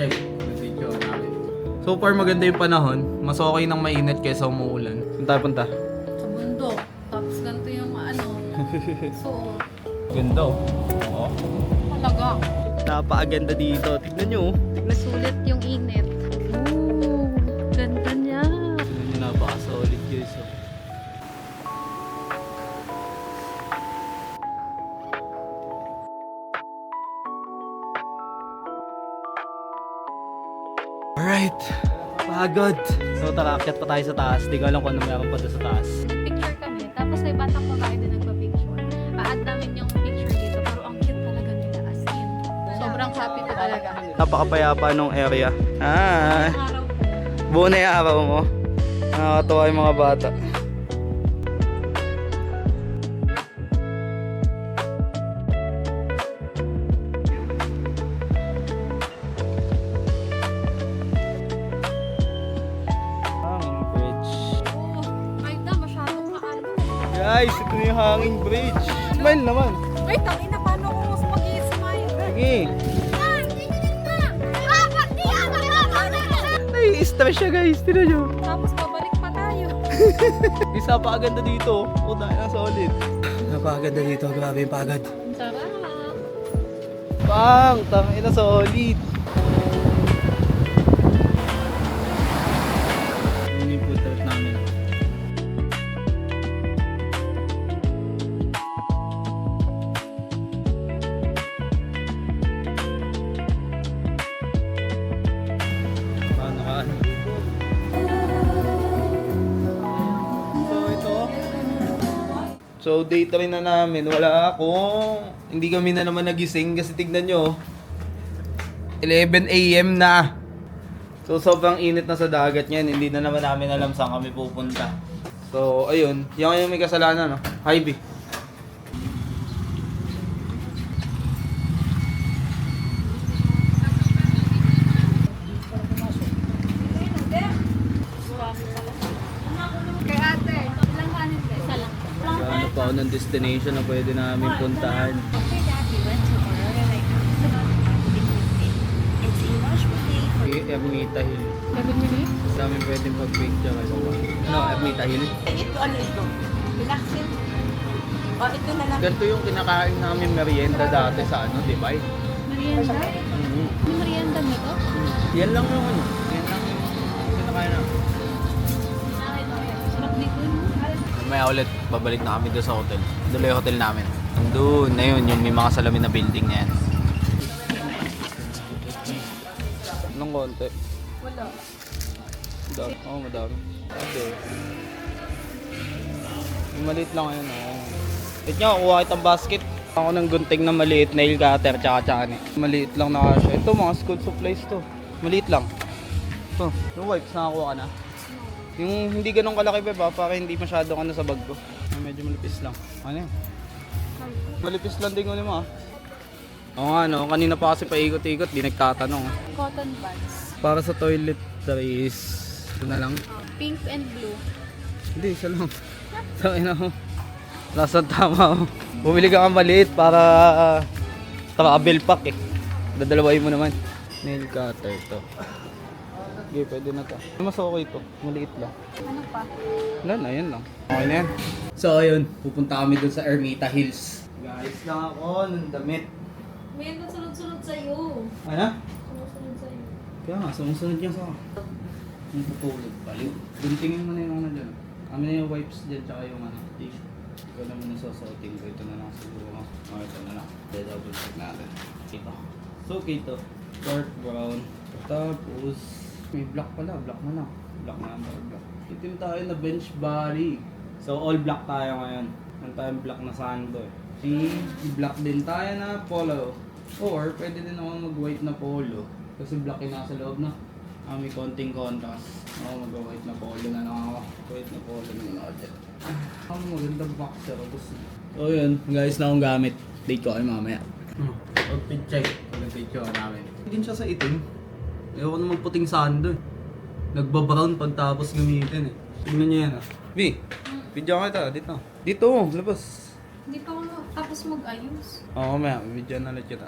check. Video namin. So far maganda yung panahon. Mas okay nang mainit kaysa umuulan. Saan tayo punta? Sa bundok. Tapos ganito yung suot. Ganda oh. Oo. Talaga. Napakaganda dito. Tignan nyo oh. Sulit yung init. Ooh, ganda niya. Tignan nyo, napaka-solid guys oh. Alright. Pagod. So tara, akyat pa tayo sa taas. Di ko alam kung ano meron pa doon sa taas. Picture kami. Tapos may batang babae din nagpa-picture. A-add namin yung picture dito. Pero ang cute talaga nila. As in. Sobrang happy ko talaga. Napakapayapa nung area. Ah, Araw ko. buo na yung araw mo. Nakakatuwa yung mga bata. Hanging bridge. Oh, ay na. Masyadong maano. Guys, ito yung hanging bridge. Smile naman. Ay, tangina. Paano ko mas mag-i-smile? Sige. Ay, stress siya guys. Tira nyo. Tapos babalik pa tayo. Isa pa aganda dito. Puta na solid. Napakaganda dito. Grabe yung pagod. Tara. Pang! Tangin na solid. Yun yung food trip namin. Paano ka? So ito. So day 3 na namin. Wala akong... Hindi kami na naman nagising kasi tignan nyo. 11 AM na. So sobrang init na sa dagat niyan. Hindi na naman namin alam saan kami pupunta. So ayun. Yan yung may kasalanan. No? Hi B. Kay ate. Ilang kanin ba? Isa lang. Ano pa ako ng destination na pwede namin puntahan. Ermita Hill. Gabi niyo Sa amin pwedeng pag-picture. Ano, Ermita Hill? Ito ano ito? Relaxing. O ito na lang. Ganito yung kinakain namin merienda dati sa ano, di ba? Merienda? Yung merienda mo to? Yan lang yung ano. Yan lang yung kinakain namin. Sarap dito. May ulit, babalik na kami doon sa hotel. Doon yung hotel namin. Doon na yun, yung may mga salamin na building na yan. Anong konti? Wala. Madami. Oo, madami. Okay. Yung maliit lang ngayon. Wait nyo, kuha kitang basket. Ako ng gunting na maliit, nail cutter, tsaka tsaka. Maliit lang na kasya. Ito, mga school supplies to. Maliit lang. Ito, yung wipes, nakakuha ka na. Yung hindi ganun kalaki ba, para hindi masyadong ano sa bag ko. Medyo malipis lang. Ano yan? Malipis lang din ko naman. Oo nga no, kanina pa kasi paikot-ikot, di nagtatanong. Cotton buds. Para sa toiletries, ito na lang. Pink and blue. Hindi, isa lang. Sabi na ako. Nasaan tama ako. Bumili ka nga maliit para travel pack eh. Dadalawain mo naman. Nail cutter to. Okay, pwede na to. Mas okay to. Maliit lang. Ano pa? Wala na, yan lang. Okay na yan. So ayun, pupunta kami dun sa Ermita Hills. Guys lang ako ng damit. May sunod-sunod sa'yo. Ano? Sunod-sunod sa'yo. Kaya nga, sumusunod niya sa yung tutulog. Baliw. Guntingin mo na yung ano dyan. Kami na yung wipes dyan, tsaka yung ano, tissue. Ikaw naman nasusuotin ko. Ito na lang siguro. Oh, ito na lang. Double check natin. Ito. So, okay ito. Dark brown. Tapos, may black pala. Black na lang. Black na lang. Black. Itim tayo na bench body. So, all black tayo ngayon. Meron tayong black na sando eh. Black din tayo na polo. Or, pwede din ako mag-white na polo. Kasi black yung nasa loob na. May konting contrast. Ako mag-white na polo na lang ako. White na polo na ako dyan. Magandang boxer. So yun, guys na akong gamit. Date ko kayo mamaya. Outfit check. Pag-picture namin. Hindi siya sa itim. Ayaw ko na magputing sando eh. Nagba-brown pagtapos gamitin eh. Tignan niyo yan ah. V, video kita. Dito. Dito, labas. Hindi pa ako tapos mag-ayos. Oo, mamaya. Video na ulit kita.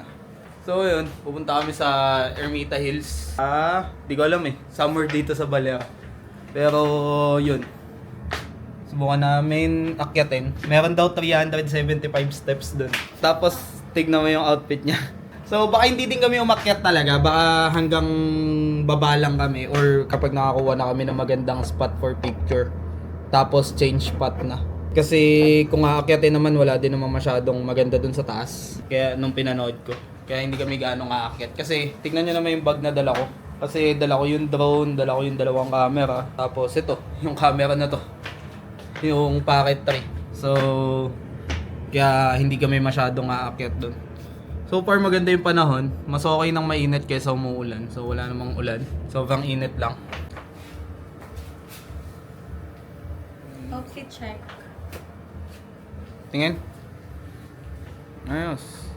So yun, pupunta kami sa Ermita Hills. Di ko alam eh. Somewhere dito sa Balera. Pero yun. Subukan namin akyatin. Meron daw 375 steps dun. Tapos tignan mo yung outfit niya. So baka hindi din kami umakyat talaga. Baka hanggang baba lang kami. Or kapag nakakuha na kami ng magandang spot for picture. Tapos change spot na. Kasi kung aakyatin naman, wala din naman masyadong maganda dun sa taas. Kaya nung pinanood ko. Kaya hindi kami gaano aakyat. Kasi tignan nyo naman yung bag na dala ko. Kasi dala ko yung drone, dala ko yung dalawang camera. Tapos ito, yung camera na to. Yung Pocket 3. So, kaya hindi kami masyadong aakyat dun. So far maganda yung panahon. Mas okay nang mainit kaysa umuulan. So wala namang ulan. Sobrang init lang. Outfit check. Tingin. Ayos.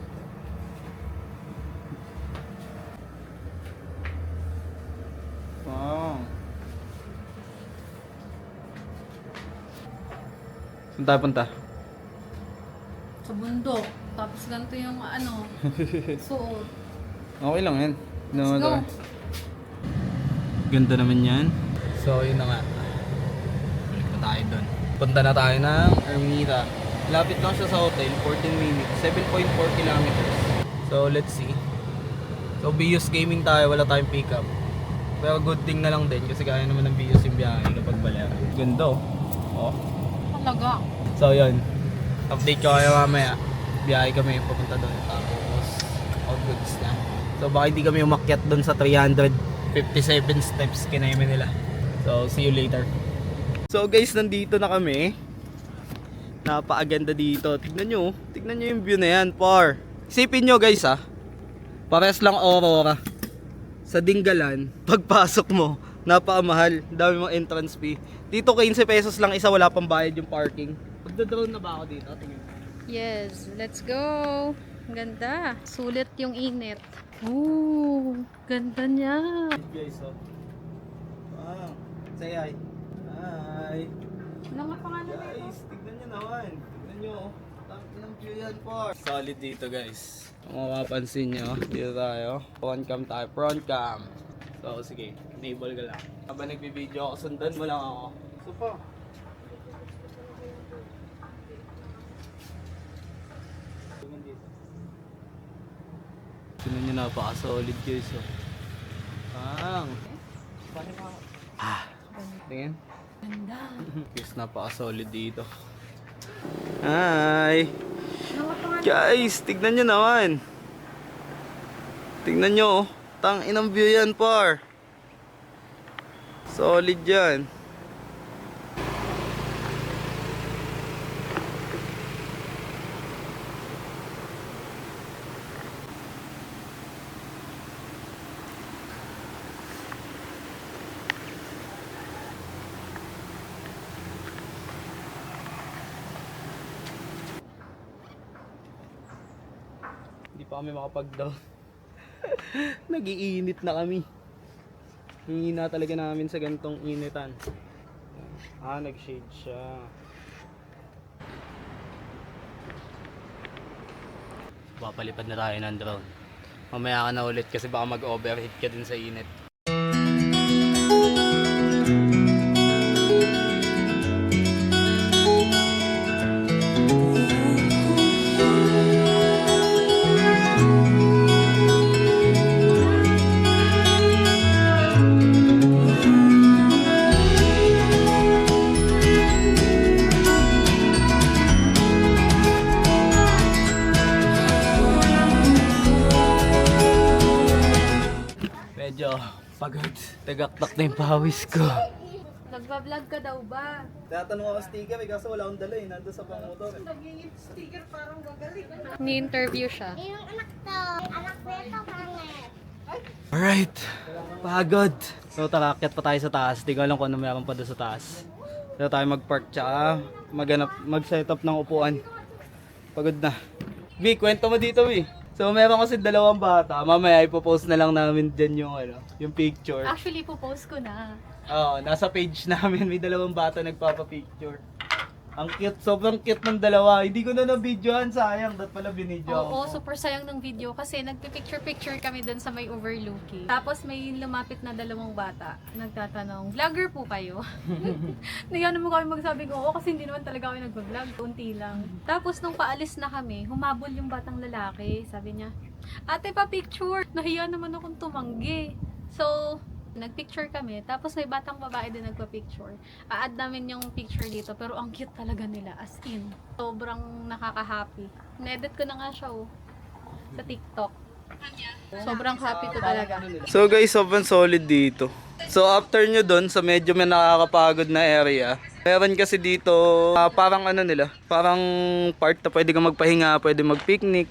Wow. Saan tayo punta? Sa bundok. Tapos ganito yung suot. Okay lang yan. Let's go. Ganda naman yan. So yun na nga. Balik na tayo doon. Punta na tayo ng Ermita. Lapit lang siya sa hotel, 14 minutes, 7.4 kilometers. So let's see. So BUS gaming tayo, wala tayong pick up. Pero good thing na lang din kasi kaya naman ng BUS yung biyahe kapag Balera. Ganda oh. Talaga. So yun. Update ko kayo mamaya. Biyahe kami papunta doon. Tapos all goods na. So baka hindi kami umakyat doon sa 357 steps kinayami nila. So see you later. So guys, nandito na kami. Napakaganda dito. Tignan nyo yung view na yan, par. Isipin nyo guys pares lang Aurora. Sa Dingalan, pagpasok mo, napakamahal. Dami mong entrance fee. Dito 15 pesos lang isa, wala pang bayad yung parking. Magdodrone na ba ako dito? Tingnan. Yes, let's go. Ang ganda. Sulit yung init. Ooh, ganda niya. Guys, wow. Say hi. Hi. Ano nga pangalan nito? Guys, tignan nyo naman. Tignan nyo. Ang view yan po. Solid dito guys. Kung mapapansin nyo, dito tayo. Front cam tayo. Front cam. So sige, enable ka lang. Habang nagbibideo ako, sundan mo lang ako. Super. Tignan nyo, napaka-solid guys. Tingin. Ganda. Guys, napaka-solid dito. Hi! Guys, tignan nyo naman. Tignan nyo, tang inang view yan, par. Solid yan. Hindi pa kami makapag-down. Nag-iinit na kami. Hingina talaga namin sa gantong initan. Nag-shade siya. Papalipad na tayo ng drone. Mamaya ka na ulit kasi baka mag-overheat ka din sa init. Medyo pagod. Tagaktak na yung pawis ko. Nagbablog ka daw ba? Tatanong ako sticker kaso wala akong dala nandun sa pangotor. Ni-interview siya. Yung anak to. Anak ko ito, pangit. Alright. Pagod. So tarakyat pa tayo sa taas. Di ko alam kung ano meron pa doon sa taas. Dito tayo mag-park tsaka mag-set up ng upuan. Pagod na. Vi, kwento mo dito, Vi. So meron kasi dalawang bata. Mamaya ipopost na lang namin dyan yung picture. Actually, popost ko na. Oo, nasa page namin may dalawang bata nagpapa-picture. Ang cute, sobrang cute ng dalawa. Hindi ko na na-videohan, sayang. Dapat pala binidyo Oo, ako. super sayang ng video kasi nagpipicture-picture kami dun sa may overlooking. Tapos may lumapit na dalawang bata. Nagtatanong, vlogger po kayo? Niyan naman kami magsabing oo kasi hindi naman talaga kami nag-vlog. Unti lang. Tapos nung paalis na kami, humabol yung batang lalaki. Sabi niya, ate pa picture. Nahiya naman akong tumanggi. So, nagpicture kami, tapos may batang babae din nagpa-picture. A-add namin yung picture dito, pero ang cute talaga nila, as in. Sobrang nakaka-happy. Na-edit ko na nga siya, sa TikTok. Sobrang happy ko talaga. So guys, sobrang solid dito. So after nyo dun, sa medyo may nakakapagod na area, meron kasi dito, parang ano nila, parang part na pwede kang magpahinga, pwede mag-picnic.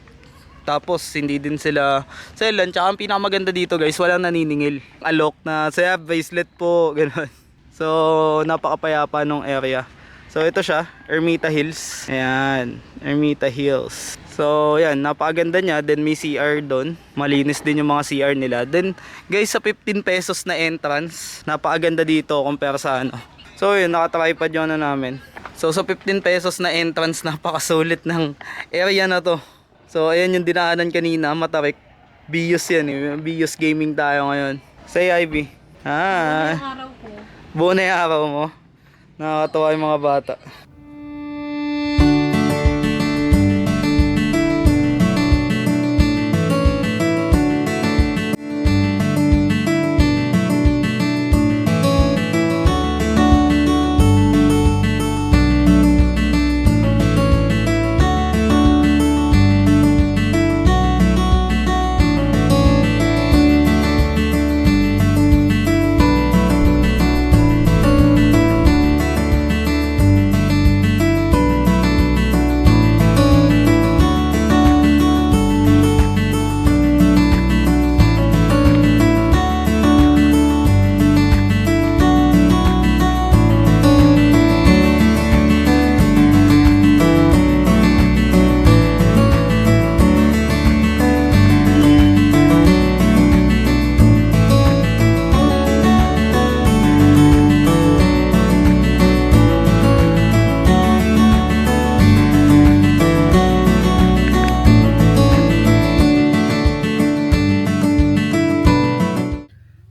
Tapos hindi din sila selan. Tsaka ang pinakamaganda dito guys, walang naniningil. Alok na saya bracelet po, gano'n. So napakapayapa nung area. So ito siya, Ermita Hills. Ayan, Ermita Hills. So yan, napakaganda niya. Then may CR doon. Malinis din yung mga CR nila. Then guys, sa 15 pesos na entrance, napakaganda dito compare sa ano. So yun, nakatripod yung ano namin. So sa 15 pesos na entrance, napakasulit ng area na to. So ayan yung dinaanan kanina, Matarik. Bios yan eh. Bios gaming tayo ngayon. Say Ivy. Hi. Yung araw ko. Buo na yung araw mo. Nakakatawa yung mga bata.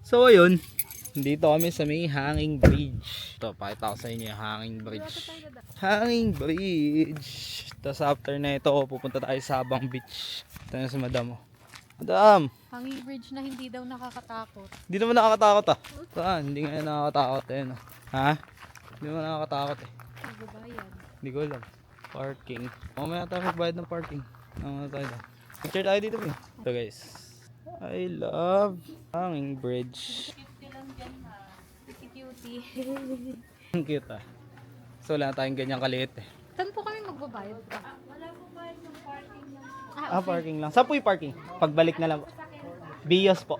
So ayun, dito kami sa may Hanging Bridge. Ito, pakita ko sa inyo yung Hanging Bridge. Hanging Bridge. Tapos after na ito, pupunta tayo sa Sabang Beach. Ito na si Madam. Madam! Hanging bridge na hindi daw nakakatakot. Hindi naman nakakatakot ah. Saan? Hindi nga nakakatakot eh. No? Ha? Hindi naman nakakatakot eh. Magbabayad. Hindi ko alam. Parking. Mamaya tayo magbayad ng parking. Ano tayo daw. Picture tayo dito eh. So guys. I love Hanging Bridge. Cutie lang dyan ha. Cutie. Ang cute ah. So wala tayong ganyang kaliit eh. Saan po kami magbabayad? Wala po bayad ng parking lang. Parking lang. Saan po yung parking? Pagbalik na lang po. Bios po.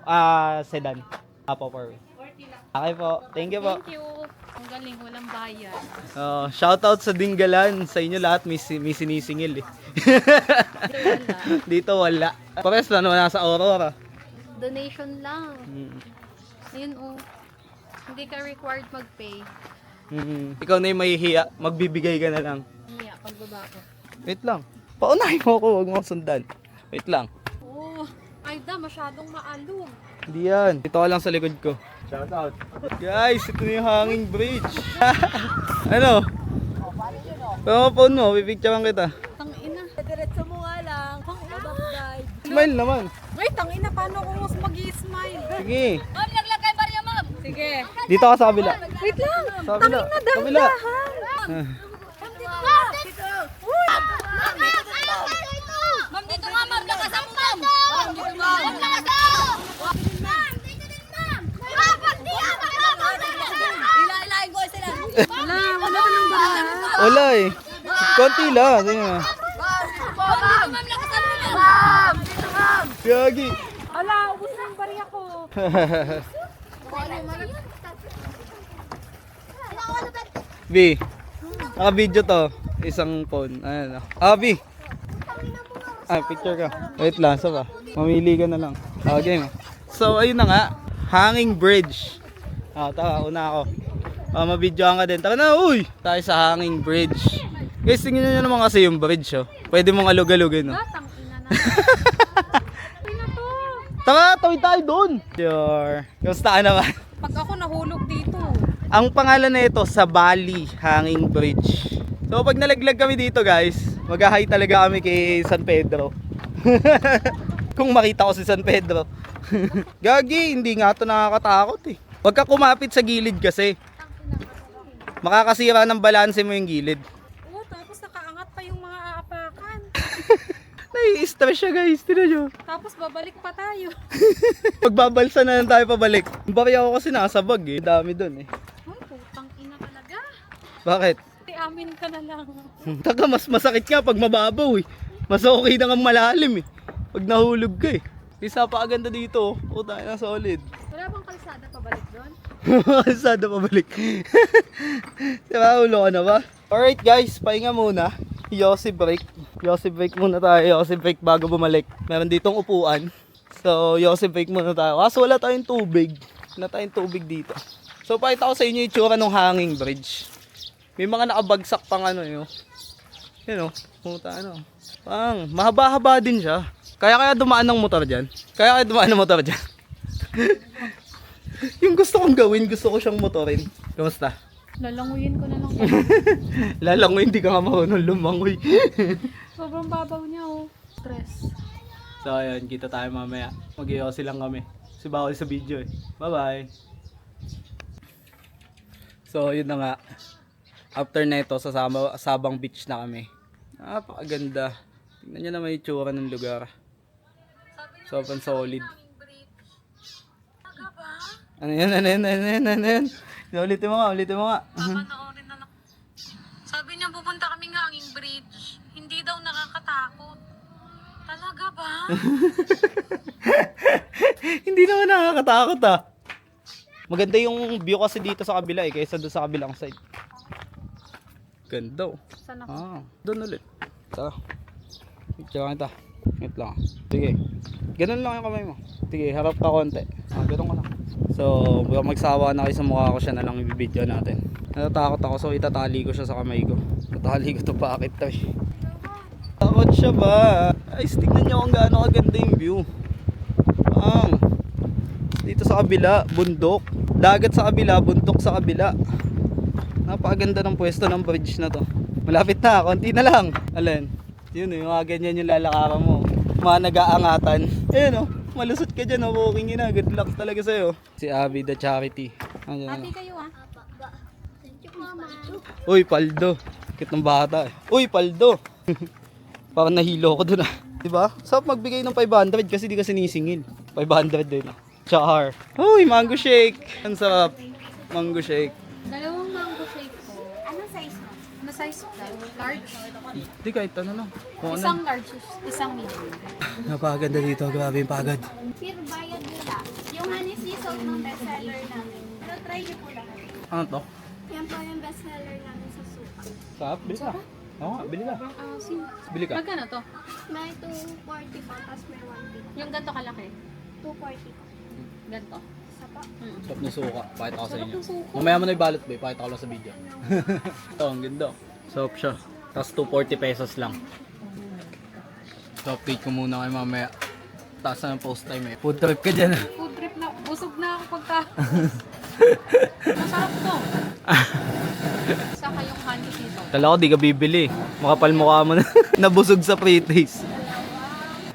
Sedan. Po, per way. Okay po. Thank you po. Thank you. Ang galing, walang bayad. Shoutout sa Dingalan. Sa inyo lahat may sinisingil eh. Wala. Dito wala. Pares na naman nasa Aurora. Donation lang. Yun hindi ka required mag-pay. Ikaw na yung mahihiya. Magbibigay ka na lang. Niya, pagbaba ko. Wait lang. Paunahin mo ako. Huwag mo akong sundan. Wait lang. Oh, ay da, masyadong maalog. Hindi yan. Dito ka lang sa likod ko. Shoutout. Guys, ito na yung Hanging Bridge. Ano? Pero phone mo, pipicturean kita. Tangina. Diretso mo nga lang. Dive. Smile naman. Ay, tangina, paano kung mas mag-i-smile? Sige. Ma'am, naglagay ba rin, ma'am? Sige. Dito ka sa kabila. Wait lang. Sa kabila. Kabila. Ma'am, dito nga, ma'am. Lakasan mo, ma'am. Ma'am, dito, ma'am. Ma'am, lakasan! Ma'am, dito din, ma'am. Ilahin ko sila. Wala ka nang bala. Wala eh. Konti lang. Sige nga. Ma'am, lakasan mo, ma'am. Ma'am, dito, ma'am. Yagi. Ala, ubus na yung bariya ko. B. Naka-video to. Isang phone. Ayan. B. Picture ka. Wait lang. Sa ba? Mamili ka na lang. Game. So, ayun na nga. Hanging Bridge. Tara, una ako. Mabidyoan ka din. Tara na, uy! Tayo sa Hanging Bridge. Guys, tingnan nyo naman kasi yung bridge, oh. Pwede mong alug-alugin, oh. Batang ina na. Uy na to. Tara, tawid tayo doon. Sure. Kamusta ka naman? Pag ako nahulog dito. Ang pangalan na ito, Sabali Hanging Bridge. So pag nalaglag kami dito guys, mag-hi talaga kami kay San Pedro. Kung makita ko si San Pedro. Gagi, hindi nga ito nakakatakot eh. Huwag ka kumapit sa gilid kasi. Makakasira ng balanse mo yung gilid. Oo, tapos nakaangat pa yung mga aapakan. Nai-stress siya guys, tinan nyo. Tapos babalik pa tayo. Magbabalsa na lang tayo pabalik. Bari ako kasi nasa bag eh, dami dun eh. Oh, putang ina talaga. Bakit? Amin ka na lang. Taka, mas masakit nga pag mababaw eh. Mas okay na nga malalim eh. Pag nahulog ka eh. Isa pa aganda dito. Oh, tayo na solid. Wala bang kalsada pabalik doon? Kalsada pabalik. Diba, ulo ka na ba? Alright guys, pahinga muna. Yossi break. Yossi break muna tayo. Yossi break bago bumalik. Meron ditong upuan. So, Yossi break muna tayo. Kaso wala tayong tubig. Wala tayong tubig dito. So, pakita ko sa inyo yung itsura ng hanging bridge. May mga nakabagsak pang ano yun. Yun o. Pumunta ano. Pang, mahaba-haba din siya. Kaya dumaan ng motor dyan. Kaya dumaan ng motor dyan. Yung gusto kong gawin, gusto ko siyang motorin. Kamusta? Lalanguyin ko na lang. Lalangoy, hindi ka nga marunong lumangoy. Sobrang babaw niya oh. Stress. So ayun, kita tayo mamaya. Mag-iossi lang kami. Kasi bawal sa video eh. Bye-bye. So yun na nga. After na ito, sa Sabang Beach na kami. Napakaganda. Tingnan nyo naman yung tsura ng lugar. Sobrang solid. Ano yan? Ulitin mo nga. Papanoorin na lang. Sabi niya pupunta kami nga ang bridge. Hindi daw nakakatakot. Talaga ba? Hindi naman nakakatakot ah. Maganda yung view kasi dito sa kabila eh, kaysa doon sa kabilang side. Ganda oh. Saan ako? Doon ulit. Tara. Picture kita. Wait lang. Sige. Ganun lang yung kamay mo. Sige, harap ka konti. Ganun ka lang. So, magsawa na kayo sa mukha ko, siya na lang i-video natin. Natatakot ako, so itatali ko siya sa kamay ko. Tatali ko to pakit to eh. Takot siya ba? Ay, tignan nyo kung gaano kaganda yung view. Dito sa kabila, bundok. Dagat sa kabila, bundok sa kabila. Napakaganda ng pwesto ng bridge na to. Malapit na, konti na lang. Alin? Yun yung mga ganyan yung lalakaran mo. Mga nag-aangatan. Ayun oh, malusot ka dyan, walking na. Good luck talaga sa'yo. Si Abby the Charity. Happy kayo ah. Thank you, Mama. Uy, paldo. Kit ng bata eh. Uy, paldo. Parang nahilo ko dun ah. Diba? Sarap magbigay ng 500 kasi di ka sinisingil. 500 din ah. Char. Uy, mango shake. Ang sarap. Mango shake. Dalawang mango shake po. Anong size mo? Ano size po? Large? Di kahit ano lang. Kung ano. Isang large, isang medium. Napakaganda dito. Grabe yung pagod. Pure bayad nila. Yung honey sea salt ng bestseller namin. Pero try niyo po lang. Ano to? Yan po yung bestseller namin sa suka. Sarap. Bili ka. Oo nga, bili ka. Bili ka. Magkano to? May 240 po, tapos may 150. Yung ganito kalaki? 240 po. Ganito. Isa pa. Sarap na suka. Pakita ko sa Sarap inyo. ng suka. Mamaya mo na ibalot ba? Pakita ko lang sa video. Ito, ang ganda. Sarap siya. Tapos 240 pesos lang. So update ko muna kayo mamaya. Taas na ng post time eh. Food trip ka dyan ah. Food trip na. Busog na ako pagka. Masarap to. Saka yung honey dito. Kala ko di ka bibili. Makapal mukha mo na. Nabusog sa pre-taste.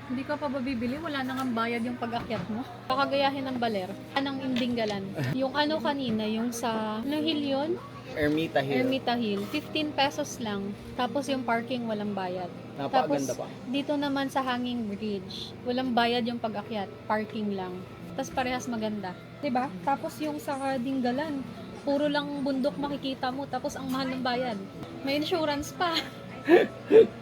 Hindi ka pa ba bibili? Wala nang ang bayad yung pag-akyat mo. Kakagayahin ng baler. Anong indinggalan. Yung ano kanina, yung sa... Anong hill yun? Ermita Hill. Ermita Hill. 15 pesos lang. Tapos yung parking walang bayad. Napakaganda pa. Dito naman sa Hanging Bridge, walang bayad yung pag-akyat. Parking lang. Tapos parehas maganda. 'Di ba? Tapos yung sa Dinggalan, puro lang bundok makikita mo. Tapos ang mahal ng bayad. May insurance pa.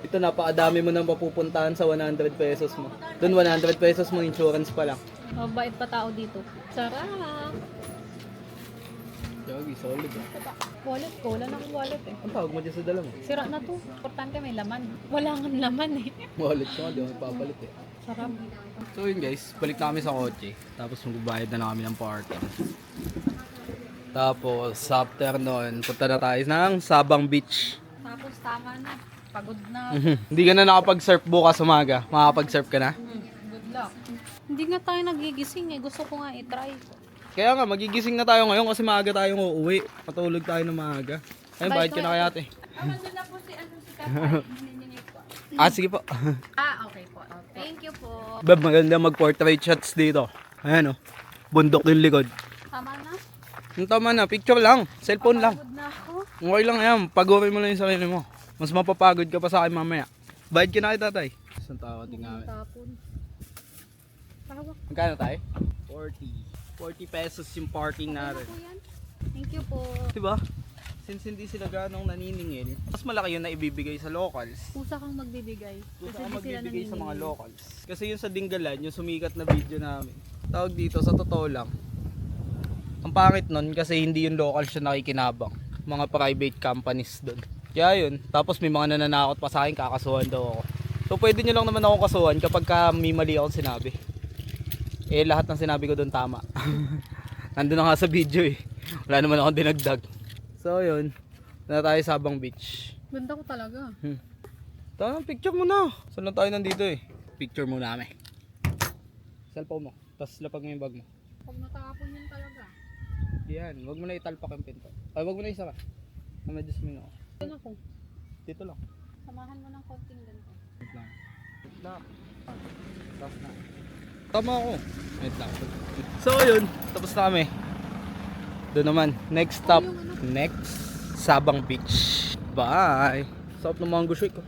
Ito napakadami mo nang mapupuntahan sa 100 pesos mo. Doon 100 pesos mo insurance pa lang. Mabait pa tao dito. Sarap! Yogi, solid ah. Wallet ko. Wala nang wallet eh. Ang tawag mo dyan sa dala mo? Sira na to. Importante may laman. Wala nga laman eh. Wallet ko nga, di mo ipapalit eh. Sarap. So yun guys, balik na kami sa kotse. Tapos magbabayad na lang kami ng parking. Tapos after nun, punta na tayo ng Sabang Beach. Tapos Tama na. Pagod na. Hindi ka na nakapag-surf bukas umaga. Makakapag-surf ka na? Good luck. Hindi nga tayo nagigising eh. Gusto ko nga i-try. Kaya nga, magigising na tayo ngayon kasi maaga tayong uuwi. Patulog tayo ng maaga. Ayun, bakit ka na kaya ate? Nandun na po si Tatay. Sige po. Okay po. Thank you po. Bab, maganda mag-portrait shots dito. Ayan o. Bundok yung likod. Tama na. Tama na, picture lang. Cellphone lang. Pagod na ako. Okay lang yan. Pagurin mo lang yung sarili mo. Mas mapapagod ka pa sa akin mamaya. Bayad ka na kay tatay. Isang tao ating namin. Tapon. Tawag. Magkano tayo? 40 pesos yung parking natin. Po yan. Thank you po. Diba? Since hindi sila ganong naniningil, mas malaki yun na ibibigay sa locals. Pusa kang magbibigay. Pusa Kasi ka di sila magbibigay sa mga naniningil. locals. Kasi yung sa Dingalan, yung sumikat na video namin. Tawag dito, sa totoo lang. Ang pangit nun kasi hindi yung local siya nakikinabang. Mga private companies doon. Kaya yun. Tapos may mga nananakot pa sa akin, kakasuhan daw ako. So pwede nyo lang naman akong kasuhan kapag may mali akong sinabi. Eh lahat ng sinabi ko doon tama. Nandun na nga sa video eh. Wala naman akong dinagdag. So yun. Na tayo sa Sabang Beach. Ganda ko talaga. Tama, picture mo na. Saan lang tayo nandito eh. Picture mo namin. Cellphone mo. Tapos lapag mo yung bag mo. Pag natapon yun talaga. Yan. Huwag mo na italpak yung pinto. Ay, huwag mo na isara. Medyo sumino ako. Yan ako. Dito lang. Samahan mo ng konting ganito. Wait lang. Wait lang. Tapos na. Tama ako. Wait lang. So yun. Tapos na kami. Doon naman. Next stop. Next. Sabang Beach. Bye. Sarap ng mango shake ko.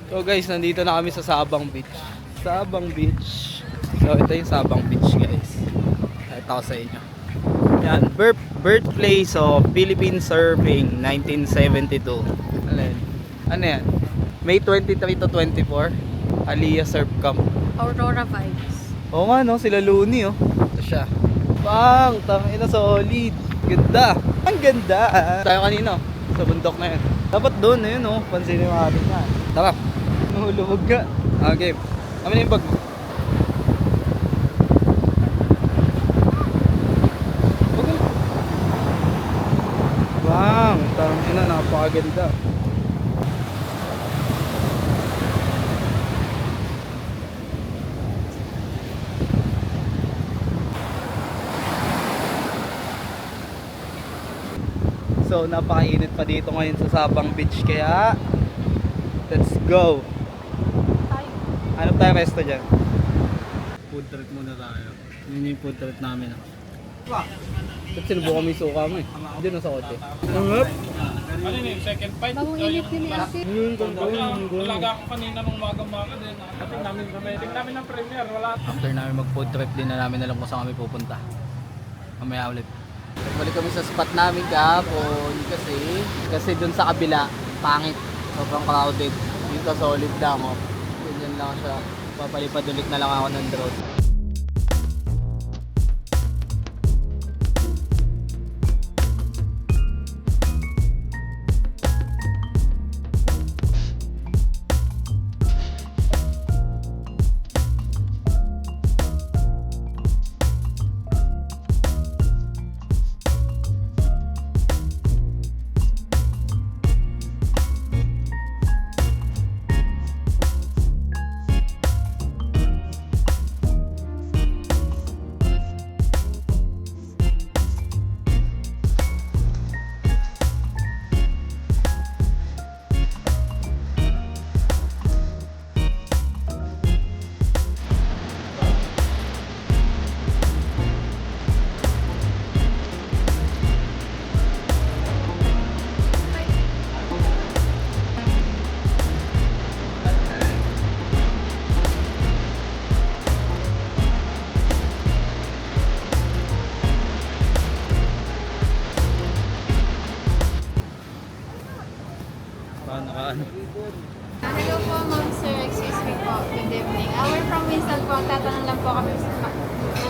So guys, nandito na kami sa Sabang Beach. Sabang Beach. So ito yung Sabang Beach guys. Ito ko sa inyo. Yan. Birthplace of Philippine Surfing 1972. Ano yan? May 23 to 24. Aliyah Surf Camp. Aurora vibes. Oo nga no, sila Looney oh. Ito siya. Bang! Tangina solid. Ganda. Ang ganda. Tayo kanina sa bundok na yun. Dapat doon na yun oh. Pansinin mo natin na. Tara. Nahulubog ka. Okay. Kami na yung bag mo. Bang! Tangina, napakaganda. So napakainit pa dito ngayon sa Sabang Beach kaya let's go. Hanap tayo resto dyan. Food trip muna tayo. Yun yung food trip namin. Ba't sinubukan mo yung suka mo eh? Diyan na sa kotse. Angap! Ano yun, second fight? Bagong init yun ni Ate. Yun, Talaga ako kanina nung maga-maga din. Ating namin kami. Tingnan namin ng premiere, wala. After namin mag food trip din na namin alam kung saan kami pupunta. Mamaya ulit. Balik kami sa spot namin kahapon kasi dun sa kabila pangit, sobrang crowded. Dito solid lang oh. Ganyan lang siya. Papalipad ulit na lang ako ng drone. Hello po, ma'am sir. Excuse me po. Good evening. We're from Winston po. Tatanong lang po kami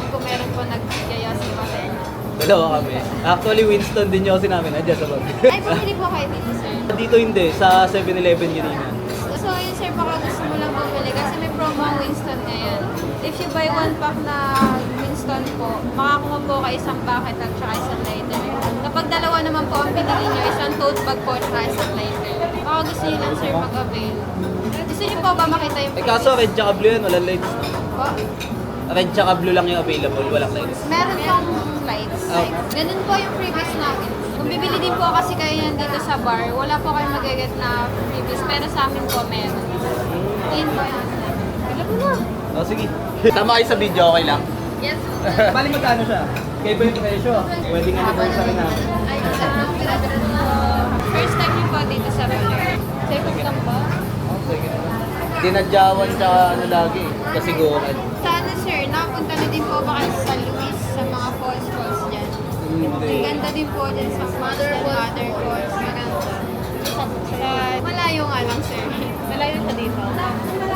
kung meron po naggaya sa paterno. Dalawa kami. Actually Winston din yung kasi namin adyan sa bag. Ay, bumili po kayo dito, sir. Dito hindi, sa 7-Eleven kanina. So, yun sir, baka gusto mo lang bumili kasi may promo ang Winston ngayon. If you buy one pack na Winston naman po, makakuha po kayo isang bucket at saka isang lighter. Kapag dalawa naman po ang pinili nyo, isang tote bag po at saka isang lighter. Baka gusto nyo lang sir mag-avail. Gusto nyo po ba makita yung Eh kaso red tsaka blue yan, walang lights. po? Red tsaka blue lang yung available, walang lights. Meron pong lights. Oh. Like, ganun po yung previous namin. Kung bibili din po kasi kayo yan dito sa bar, wala po kayo mag-get na previous. Pero sa amin po meron. Yun po yan. Bili mo na. Oh, sige. Tama kayo sa video, okay lang? Yes. Bali magkano siya? Kaya ba yung presyo? Wedding anniversary na. Ay, first time niyo po dito sa roller. Safe lang ba? Oh, sige. Dinadyawan tsaka ano lagi, kasiguran. Sana sir, nakapunta na din po ba kayo sa Luis, sa mga falls dyan? Ang Hindi. ganda din po dyan sa Mother Falls. Maganda. Malayo nga lang sir. Malayo siya dito.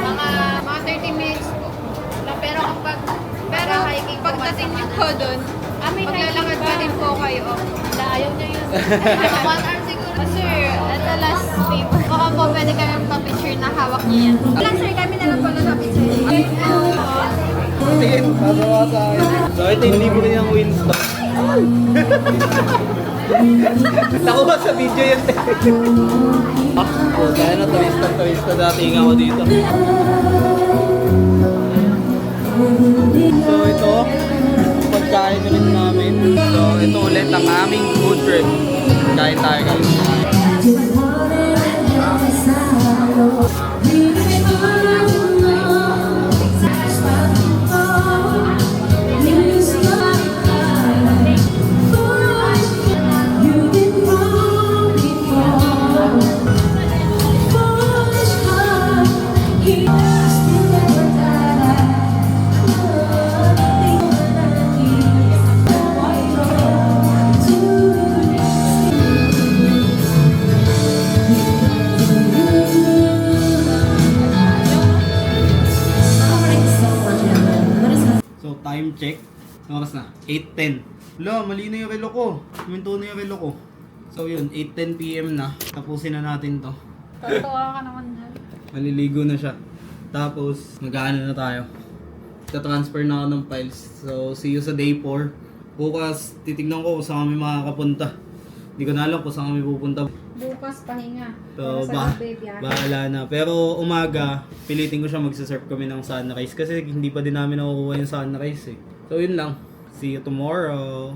Mga 30 minutes po. Pero pagdating niyo po doon, maglalakad pa din po kayo. Ayaw niya yun. 1 hour siguro. Sir, ito last favor. Baka po pwede kami magpa-picture na hawak niya yan. Lang sir, kami na lang po nagpa-picture. Sige, magawa sa akin. So ito yung libre ng Winston. Nakuha sa video yun. Oh, kaya na twist dating ako dito. So ito, pagkain ulit namin. So ito ulit ang aming food trip. Kain tayo guys. So time check. Anong oras na? 8:10. Wala, mali na yung relo ko. Minto na yung relo ko. So yun, 8:10 PM na. Tapusin na natin to. Tatawa ka naman dyan. Maliligo na siya. Tapos, mag-aano na tayo. Tatransfer na ako ng files. So, see you sa day 4. Bukas, titignan ko kung saan kami makakapunta. Hindi ko na alam kung saan kami pupunta. Bukas pahinga. So, bahala na. Pero umaga, pilitin ko siya magsasurf kami ng sunrise. Kasi hindi pa din namin nakukuha yung sunrise eh. So, yun lang. See you tomorrow.